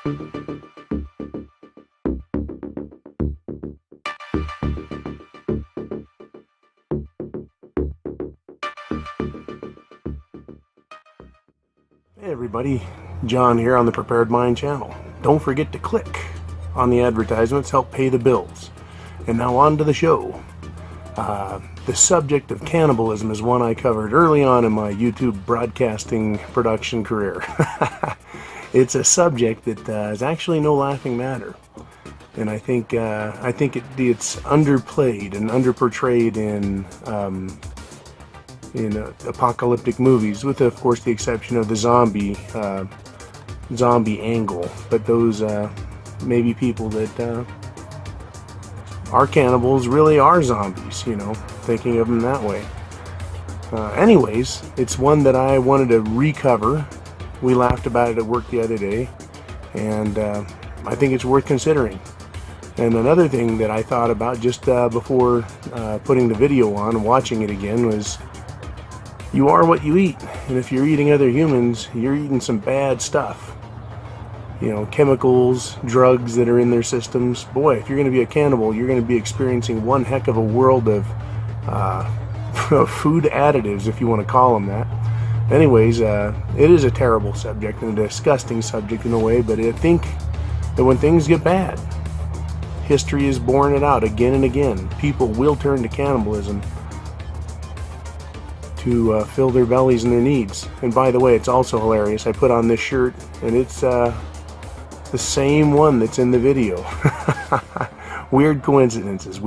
Hey everybody, John here on the Prepared Mind channel. Don't forget to click on the advertisements, help pay the bills. And now on to the show. The subject of cannibalism is one I covered early on in my YouTube broadcasting production career. It's a subject that is actually no laughing matter. And I think it's underplayed and underportrayed in apocalyptic movies, with of course the exception of the zombie angle. But those maybe people that are cannibals really are zombies, thinking of them that way. Anyways, it's one that I wanted to recover. We laughed about it at work the other day, and I think it's worth considering. And another thing that I thought about just before putting the video on and watching it again was, you are what you eat. And if you're eating other humans, you're eating some bad stuff. Chemicals, drugs that are in their systems. Boy, if you're going to be a cannibal, you're going to be experiencing one heck of a world of food additives, if you want to call them that. Anyways, it is a terrible subject and a disgusting subject in a way, but I think that when things get bad, history has borne it out again and again. People will turn to cannibalism to fill their bellies and their needs. And by the way, it's also hilarious. I put on this shirt, and it's the same one that's in the video. Weird coincidences.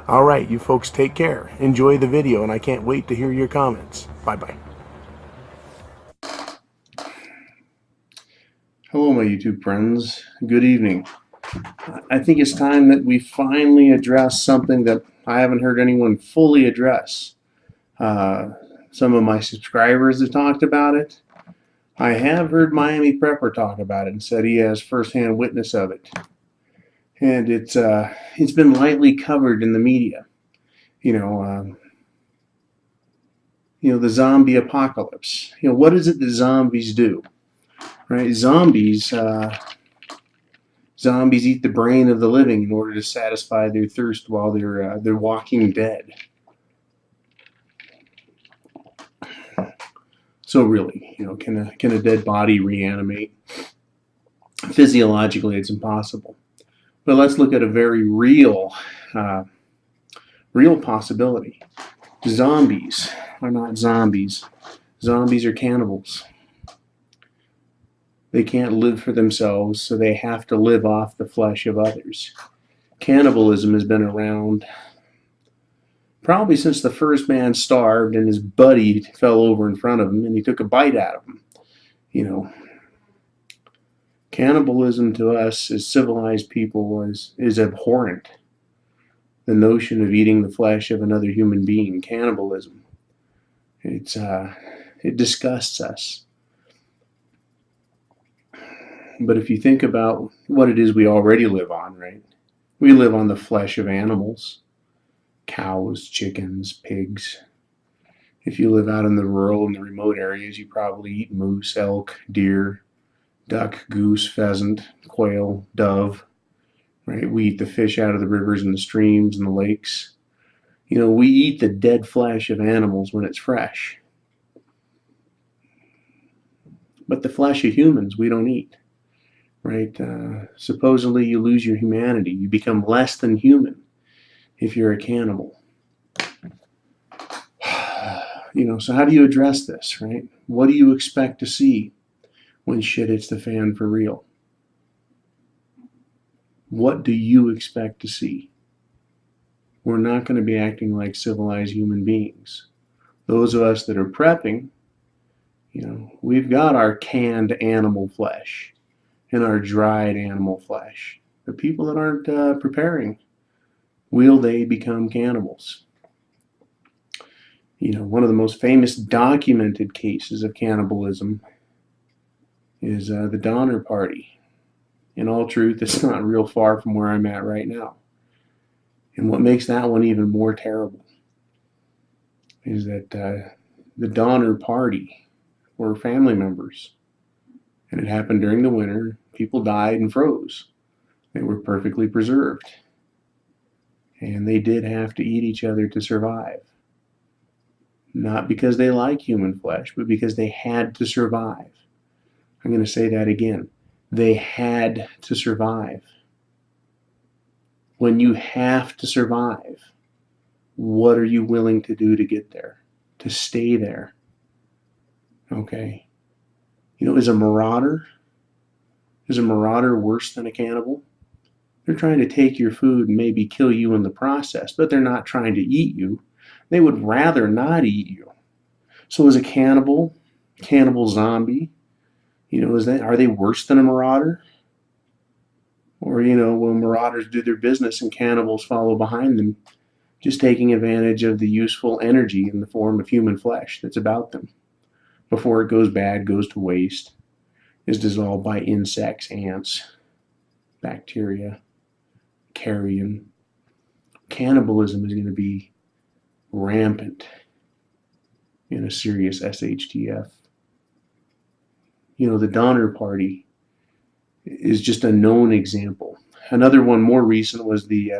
All right, you folks, take care. Enjoy the video, and I can't wait to hear your comments. Bye-bye. Hello, my YouTube friends. Good evening. I think it's time that we finally address something that I haven't heard anyone fully address. Some of my subscribers have talked about it. I have heard Miami Prepper talk about it and said he has firsthand witness of it. And it's been lightly covered in the media. The zombie apocalypse. What is it that zombies do? Right? Zombies eat the brain of the living in order to satisfy their thirst while they're walking dead. So really, can a dead body reanimate? Physiologically, it's impossible. But let's look at a very real possibility. Zombies are not zombies. Zombies are cannibals. They can't live for themselves, so they have to live off the flesh of others. Cannibalism has been around probably since the first man starved and his buddy fell over in front of him and he took a bite out of him. Cannibalism to us as civilized people is abhorrent. The notion of eating the flesh of another human being, cannibalism, it disgusts us. But if you think about what it is we already live on, right? We live on the flesh of animals. Cows, chickens, pigs. If you live out in the rural and the remote areas, you probably eat moose, elk, deer, duck, goose, pheasant, quail, dove. Right? We eat the fish out of the rivers and the streams and the lakes. We eat the dead flesh of animals when it's fresh. But the flesh of humans we don't eat. Right? Supposedly you lose your humanity. You become less than human if you're a cannibal. So how do you address this, right? What do you expect to see when shit hits the fan for real? What do you expect to see? We're not going to be acting like civilized human beings. Those of us that are prepping, we've got our canned animal flesh and our dried animal flesh. The people that aren't preparing, will they become cannibals? One of the most famous documented cases of cannibalism is the Donner Party. In all truth, it's not real far from where I'm at right now. And what makes that one even more terrible is that the Donner Party were family members And it happened during the winter. People died and froze. They were perfectly preserved. And they did have to eat each other to survive. Not because they like human flesh, but because they had to survive. I'm going to say that again. They had to survive. When you have to survive, what are you willing to do to get there? To stay there? Okay. Is a marauder worse than a cannibal? They're trying to take your food and maybe kill you in the process, but they're not trying to eat you. They would rather not eat you. So is a cannibal zombie, are they worse than a marauder? Or, when marauders do their business and cannibals follow behind them, just taking advantage of the useful energy in the form of human flesh that's about them before it goes bad, goes to waste, is dissolved by insects, ants, bacteria, carrion. Cannibalism is going to be rampant in a serious SHTF. The Donner Party is just a known example. Another one more recent was the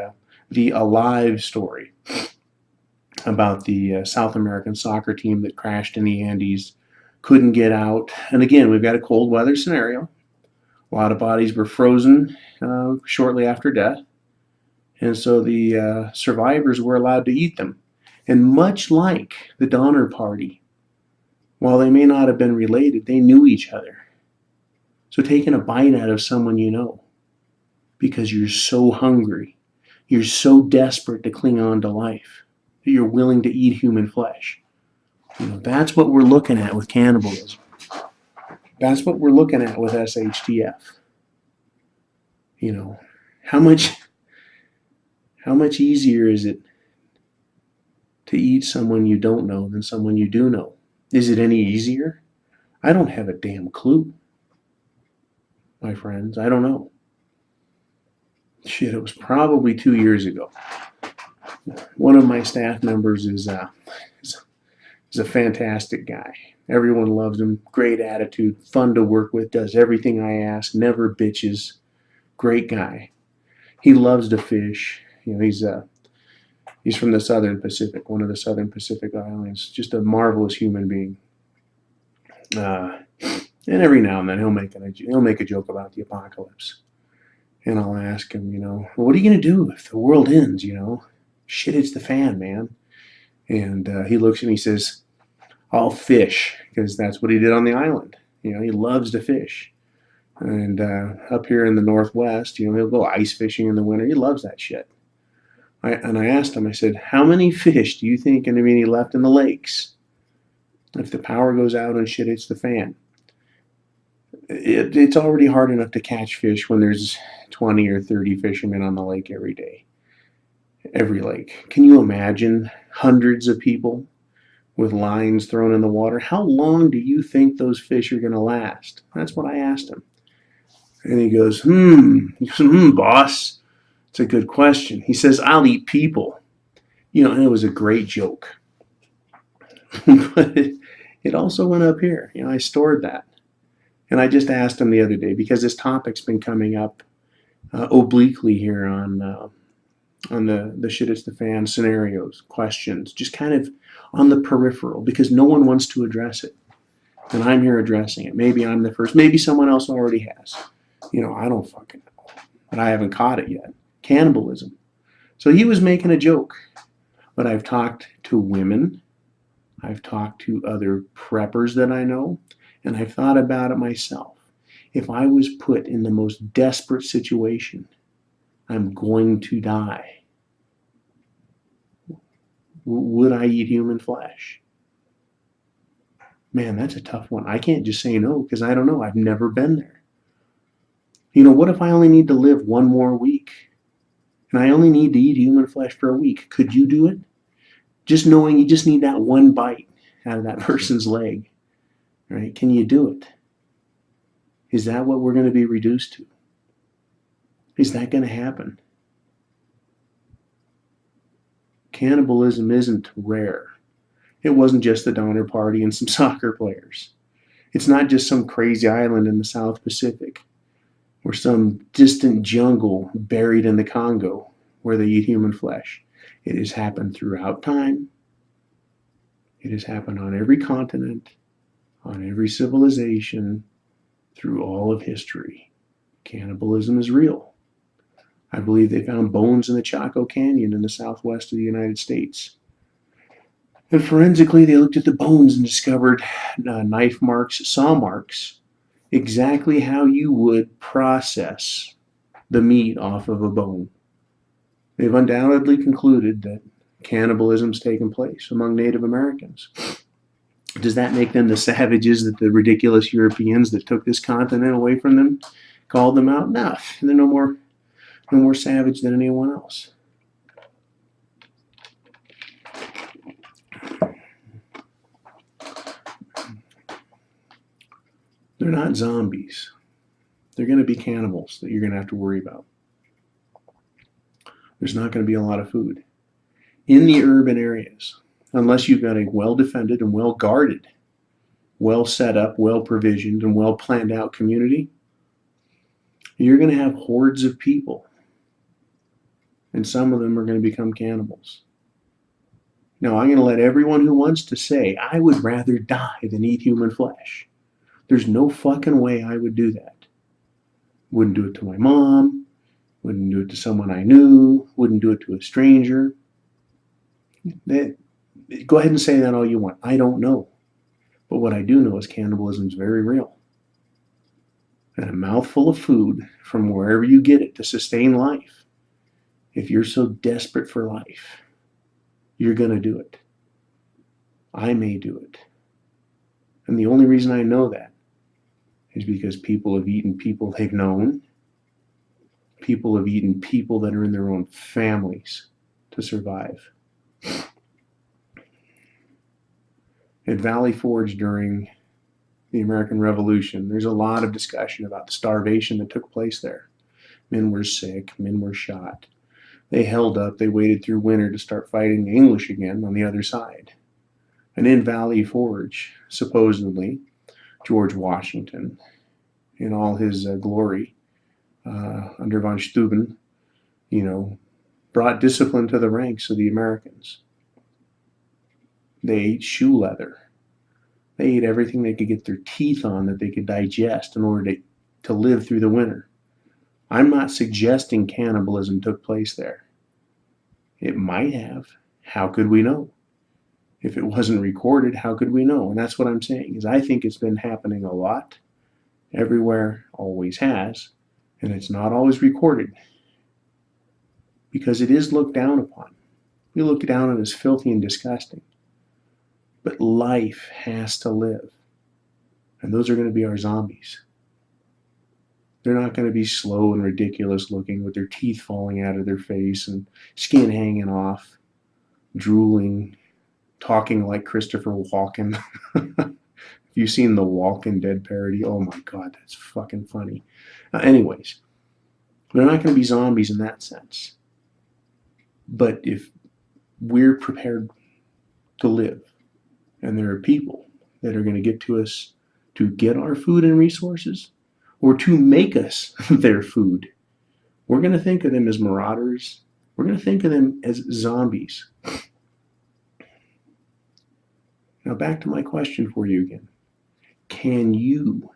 Alive story about the South American soccer team that crashed in the Andes, couldn't get out. And again, we've got a cold weather scenario. A lot of bodies were frozen shortly after death. And so the survivors were allowed to eat them. And much like the Donner Party, while they may not have been related, they knew each other. So taking a bite out of someone you know because you're so hungry, you're so desperate to cling on to life that you're willing to eat human flesh. That's what we're looking at with cannibalism. That's what we're looking at with SHTF. How much easier is it to eat someone you don't know than someone you do know? Is it any easier? I don't have a damn clue, my friends. I don't know. Shit, it was probably 2 years ago. One of my staff members is a fantastic guy. Everyone loves him. Great attitude, fun to work with, does everything I ask, never bitches. Great guy. He loves to fish. He's from the Southern Pacific, one of the Southern Pacific Islands. Just a marvelous human being. And every now and then he'll make a joke about the apocalypse. And I'll ask him, what are you going to do if the world ends, Shit hits the fan, man. And he looks at me and says, I'll fish, because that's what he did on the island. He loves to fish. And up here in the Northwest, he'll go ice fishing in the winter. He loves that shit. I asked him, I said, how many fish do you think are going to be left in the lakes if the power goes out and shit hits the fan? It's already hard enough to catch fish when there's 20 or 30 fishermen on the lake every day. Every lake. Can you imagine hundreds of people with lines thrown in the water? How long do you think those fish are going to last? That's what I asked him. And he goes, boss, it's a good question. He says, I'll eat people. And it was a great joke. But it also went up here. I stored that. And I just asked him the other day, because this topic's been coming up obliquely here on the shit it's the fan scenarios, questions, just kind of on the peripheral, because no one wants to address it. And I'm here addressing it. Maybe I'm the first. Maybe someone else already has. I don't fucking know. But I haven't caught it yet. Cannibalism. So he was making a joke. But I've talked to women. I've talked to other preppers that I know. And I've thought about it myself. If I was put in the most desperate situation, I'm going to die, would I eat human flesh? Man, that's a tough one. I can't just say no, because I don't know. I've never been there. What if I only need to live one more week? And I only need to eat human flesh for a week. Could you do it? Just knowing you just need that one bite out of that person's leg. Right? Can you do it? Is that what we're going to be reduced to? Is that going to happen? Cannibalism isn't rare. It wasn't just the Donner Party and some soccer players. It's not just some crazy island in the South Pacific or some distant jungle buried in the Congo where they eat human flesh. It has happened throughout time. It has happened on every continent, on every civilization, through all of history. Cannibalism is real. I believe they found bones in the Chaco Canyon in the southwest of the United States. And forensically, they looked at the bones and discovered knife marks, saw marks, exactly how you would process the meat off of a bone. They've undoubtedly concluded that cannibalism's taken place among Native Americans. Does that make them the savages that the ridiculous Europeans that took this continent away from them called them out? No, they're no more savage than anyone else. They're not zombies. They're going to be cannibals that you're going to have to worry about. There's not going to be a lot of food. In the urban areas, unless you've got a well-defended and well-guarded, well set up, well-provisioned, and well-planned out community, you're going to have hordes of people. And some of them are going to become cannibals. Now, I'm going to let everyone who wants to say, I would rather die than eat human flesh. There's no fucking way I would do that. Wouldn't do it to my mom. Wouldn't do it to someone I knew. Wouldn't do it to a stranger. Go ahead and say that all you want. I don't know. But what I do know is cannibalism is very real. And a mouthful of food from wherever you get it to sustain life, if you're so desperate for life, you're going to do it. I may do it. And the only reason I know that is because people have eaten people they've known. People have eaten people that are in their own families to survive. At Valley Forge during the American Revolution, there's a lot of discussion about the starvation that took place there. Men were sick, men were shot. They held up, they waited through winter to start fighting the English again on the other side. And in Valley Forge, supposedly, George Washington, in all his glory, under von Steuben, brought discipline to the ranks of the Americans. They ate shoe leather. They ate everything they could get their teeth on that they could digest in order to live through the winter. I'm not suggesting cannibalism took place there. It might have. How could we know? If it wasn't recorded, how could we know? And that's what I'm saying, is I think it's been happening a lot, everywhere, always has, and it's not always recorded because it is looked down upon. We look down on it as filthy and disgusting. But life has to live. And those are going to be our zombies. They're not going to be slow and ridiculous looking with their teeth falling out of their face and skin hanging off, drooling, talking like Christopher Walken. If you've seen the Walken Dead parody, oh my God, that's fucking funny. Anyways, they're not going to be zombies in that sense. But if we're prepared to live, and there are people that are going to get to us to get our food and resources, or to make us their food, we're going to think of them as marauders. We're going to think of them as zombies. Now back to my question for you again. Can you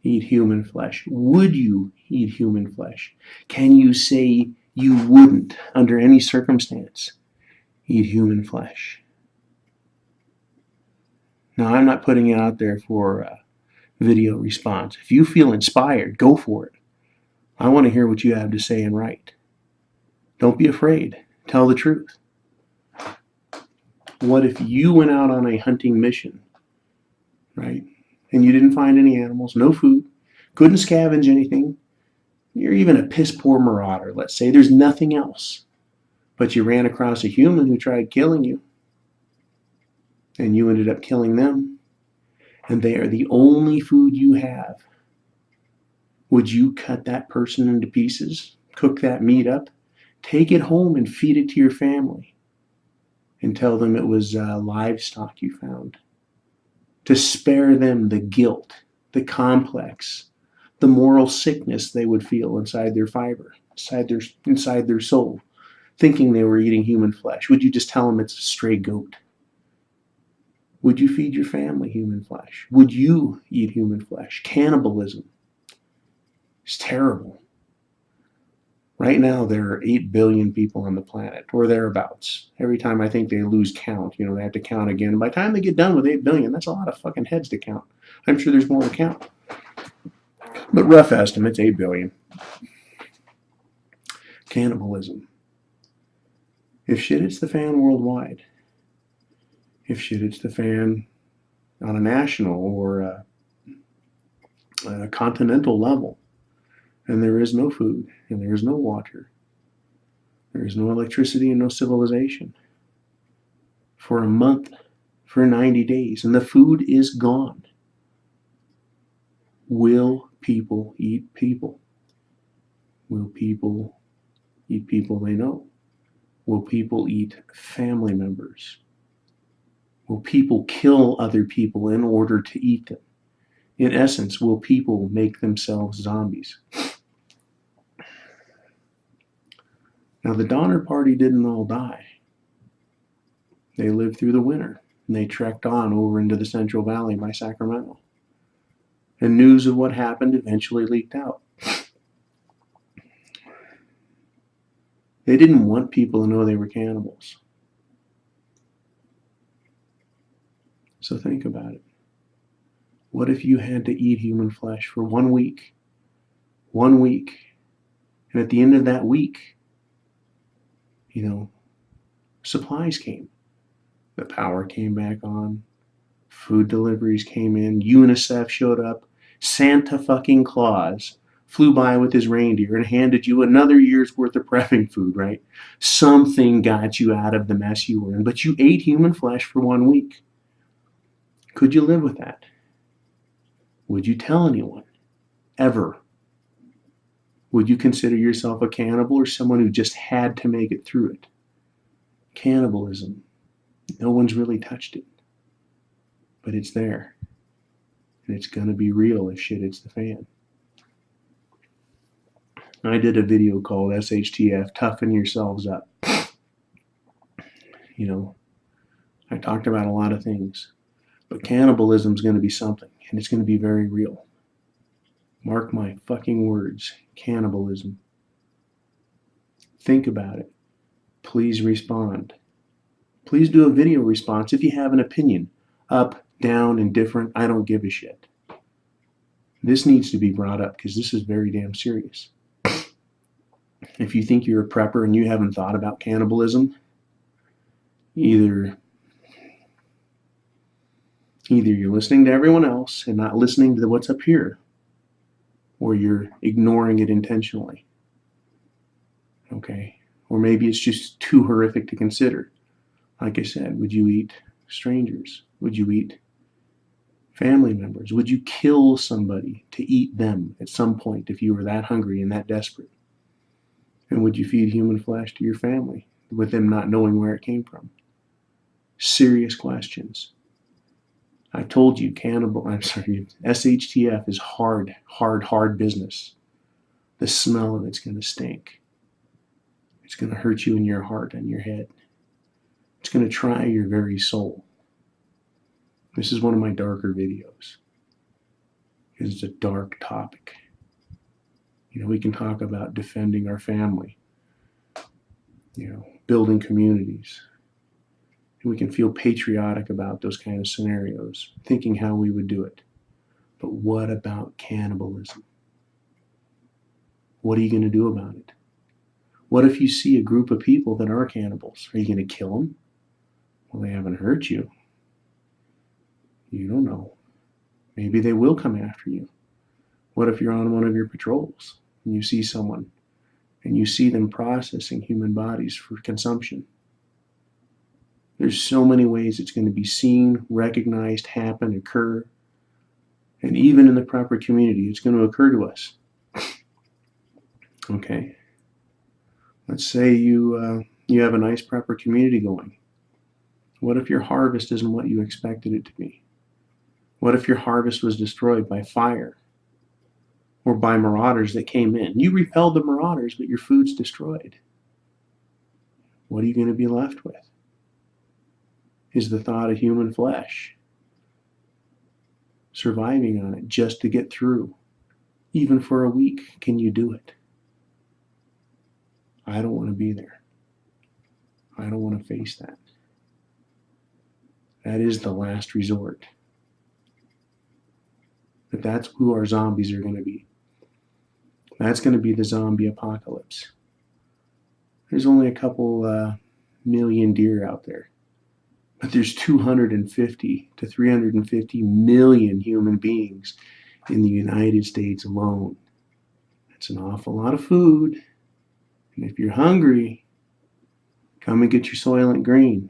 eat human flesh? Would you eat human flesh? Can you say you wouldn't, under any circumstance, eat human flesh? Now, I'm not putting it out there for a video response. If you feel inspired, go for it. I want to hear what you have to say and write. Don't be afraid. Tell the truth. What if you went out on a hunting mission, right? And you didn't find any animals, no food, couldn't scavenge anything. You're even a piss poor marauder, let's say. There's nothing else. But you ran across a human who tried killing you. And you ended up killing them. And they are the only food you have. Would you cut that person into pieces? Cook that meat up? Take it home and feed it to your family. And tell them it was livestock you found. to spare them the guilt, the complex, the moral sickness they would feel inside their fiber, inside their soul, thinking they were eating human flesh? Would you just tell them it's a stray goat? Would you feed your family human flesh? Would you eat human flesh? Cannibalism is terrible. Right now, there are 8 billion people on the planet, or thereabouts. Every time I think they lose count, they have to count again. By the time they get done with 8 billion, that's a lot of fucking heads to count. I'm sure there's more to count. But rough estimates, 8 billion. Cannibalism. If shit hits the fan worldwide, if shit hits the fan on a national or a continental level, and there is no food, and there is no water, there is no electricity and no civilization for a month, for 90 days, and the food is gone, will people eat people? Will people eat people they know? Will people eat family members? Will people kill other people in order to eat them? In essence, will people make themselves zombies? Now, the Donner Party didn't all die. They lived through the winter, and they trekked on over into the Central Valley by Sacramento. And news of what happened eventually leaked out. They didn't want people to know they were cannibals. So think about it. What if you had to eat human flesh for 1 week? 1 week. And at the end of that week, supplies came. The power came back on. Food deliveries came in. UNICEF showed up. Santa fucking Claus flew by with his reindeer and handed you another year's worth of prepping food, right? Something got you out of the mess you were in, but you ate human flesh for 1 week. Could you live with that? Would you tell anyone? Ever? Would you consider yourself a cannibal or someone who just had to make it through it? Cannibalism. No one's really touched it. But it's there. And it's going to be real if shit hits the fan. I did a video called SHTF, Toughen Yourselves Up. I talked about a lot of things. But cannibalism is going to be something. And it's going to be very real. Mark my fucking words. Cannibalism. Think about it. Please respond. Please do a video response if you have an opinion. Up, down, indifferent, I don't give a shit. This needs to be brought up because this is very damn serious. If you think you're a prepper and you haven't thought about cannibalism, either you're listening to everyone else and not listening to what's up here, or you're ignoring it intentionally. Okay? Or maybe it's just too horrific to consider. Like I said, would you eat strangers? Would you eat family members? Would you kill somebody to eat them at some point if you were that hungry and that desperate? And would you feed human flesh to your family with them not knowing where it came from? Serious questions. I told you, SHTF is hard business. The smell of it's going to stink. It's going to hurt you in your heart and your head. It's going to try your very soul. This is one of my darker videos. It's a dark topic. We can talk about defending our family, building communities. And we can feel patriotic about those kind of scenarios, thinking how we would do it. But what about cannibalism? What are you going to do about it? What if you see a group of people that are cannibals? Are you going to kill them? Well, they haven't hurt you. You don't know. Maybe they will come after you. What if you're on one of your patrols and you see someone and you see them processing human bodies for consumption? There's so many ways it's going to be seen, recognized, happen, occur. And even in the proper community, it's going to occur to us. Okay. Let's say you have a nice proper community going. What if your harvest isn't what you expected it to be? What if your harvest was destroyed by fire or by marauders that came in? You repelled the marauders, but your food's destroyed. What are you going to be left with? Is the thought of human flesh, surviving on it just to get through. Even for a week, can you do it? I don't want to be there. I don't want to face that. That is the last resort. But that's who our zombies are going to be. That's going to be the zombie apocalypse. There's only a couple million deer out there. But there's 250 to 350 million human beings in the United States alone. That's an awful lot of food. And if you're hungry, come and get your Soylent Green.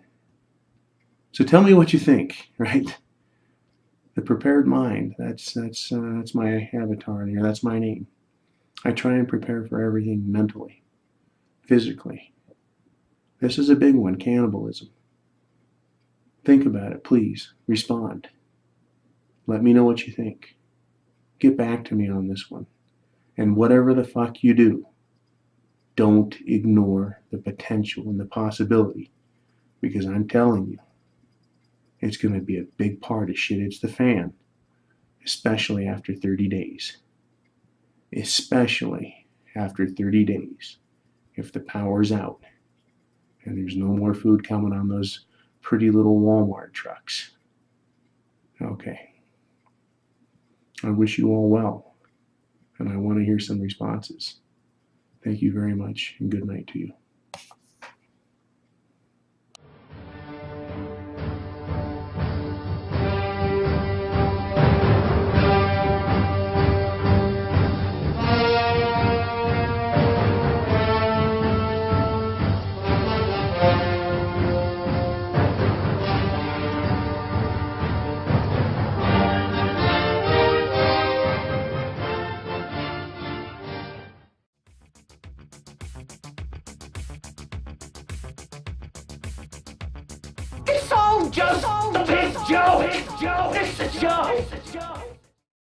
So tell me what you think, right? The prepared mind, that's my avatar here. That's my name. I try and prepare for everything mentally, physically. This is a big one, cannibalism. Think about it, please. Respond. Let me know what you think. Get back to me on this one. And whatever the fuck you do, don't ignore the potential and the possibility. Because I'm telling you, it's going to be a big part of shit hits the fan. Especially after 30 days. Especially after 30 days. If the power's out. And there's no more food coming on those pretty little Walmart trucks. Okay. I wish you all well, and I want to hear some responses. Thank you very much, and good night to you. It's all just a big joke! It's a joke!